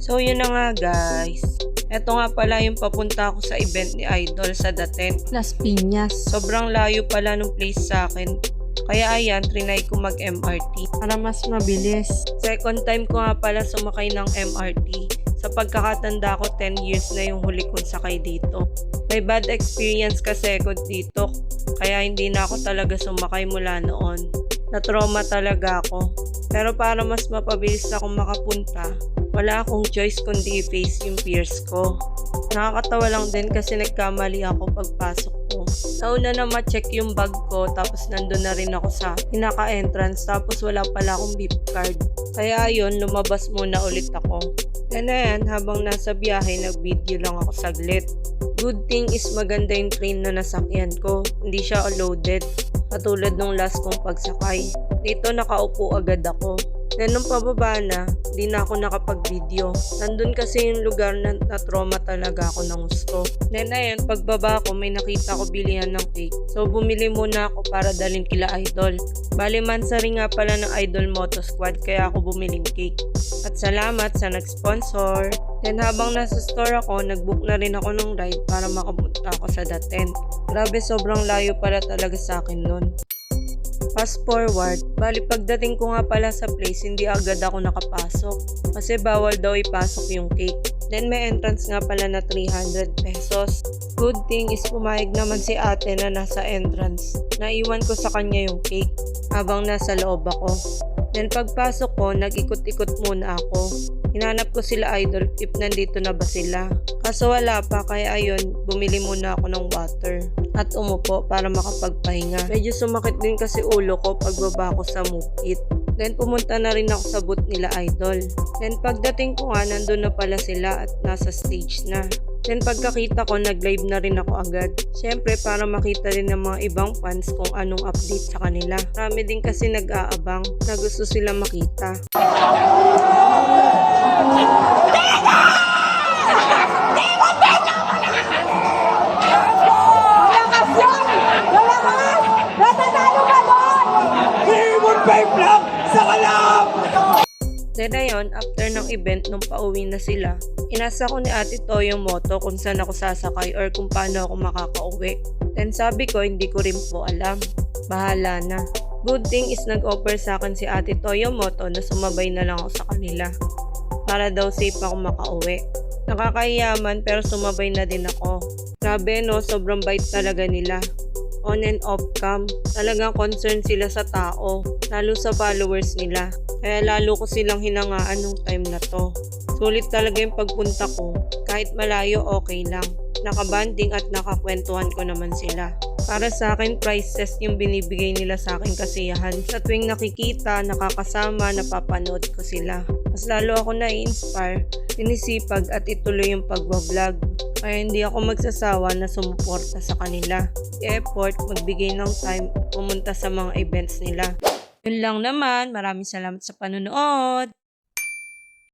So yun na nga guys. Eto nga pala yung papunta ako sa event ni Idol sa Daten. Las Piñas. Sobrang layo pala nung place sa akin. Kaya ayan, trinay ko mag-MRT. Para mas mabilis. Second time ko nga pala sumakay ng MRT. Sa pagkakatanda ko, 10 years na yung huli kong sakay dito. May bad experience kasi ako dito. Kaya hindi na ako talaga sumakay mula noon. Na-trauma talaga ako. Pero para mas mapabilis akong makapunta, wala akong choice kundi i-face yung fears ko. Nakakatawa lang din kasi nagkamali ako pagpasok ko. Nauna na ma-check yung bag ko tapos nandun na rin ako sa pinaka-entrance tapos wala pala akong beep card. Kaya ayun, lumabas muna ulit ako. And then, habang nasa biyahe, nag-video lang ako saglit. Good thing is maganda yung train na nasakyan ko. Hindi siya loaded. Katulad nung last kong pagsakay. Dito nakaupo agad ako. Then nung pababa na, di na ako nakapag-video. Nandun kasi yung lugar na na-trauma talaga ako ng gusto. Then ayun, pagbaba ko may nakita ko bilihan ng cake. So bumili muna ako para dalhin kila Idol. Bali mansari nga pala ng Idol Moto Squad kaya ako bumiling cake. At salamat sa nag-sponsor. Then habang nasa store ako, nag-book na rin ako ng ride para makapunta ako sa Daten. Grabe, sobrang layo pala talaga sa akin nun. Fast forward, bali pagdating ko nga pala sa place, hindi agad ako nakapasok. Kasi bawal daw ipasok yung cake. Then may entrance nga pala na 300 pesos. Good thing is pumayag naman si ate na nasa entrance. Naiwan ko sa kanya yung cake habang nasa loob ako. Then pagpasok ko, nag-ikot-ikot muna ako. Hinanap ko sila Idol if nandito na ba sila. Kaso wala pa, kaya ayun, bumili muna ako ng water. At umupo para makapagpahinga. Medyo sumakit din kasi ulo ko pagbaba ko sa move it. Then pumunta na rin ako sa booth nila Idol. Then pagdating ko nga, nandun na pala sila at nasa stage na. Then pagkakita ko, nag-live na rin ako agad. Syempre para makita rin ng mga ibang fans kung anong update sa kanila. Marami din kasi nag-aabang na gusto sila makita. Then ayun, after ng event nung pauwi na sila, inasa ko ni Ate To yung moto kung saan ako sasakay or kung paano ako makakauwi. Then sabi ko, hindi ko rin po alam. Bahala na. Good thing is nag-offer sa akin si Ate To yung moto na sumabay na lang ako sa kanila. Para daw safe ako makauwi. Nakakahiyaman pero sumabay na din ako. Grabe no, sobrang bait talaga nila. On and off cam. Talagang concern sila sa tao, lalo sa followers nila. Kaya lalo ko silang hinangaan nung time na to. Sulit talaga yung pagpunta ko. Kahit malayo, okay lang. Nakabanding at nakakwentuhan ko naman sila. Para sa akin, priceless yung binibigay nila sa akin kasiyahan. Sa tuwing nakikita, nakakasama, napapanood ko sila. Mas lalo ako na-inspire, sinisipag at ituloy yung pag-vlog. Kaya hindi ako magsasawa na sumuporta sa kanila. Effort, magbigay ng time, pumunta sa mga events nila. Yun lang naman. Maraming salamat sa panonood.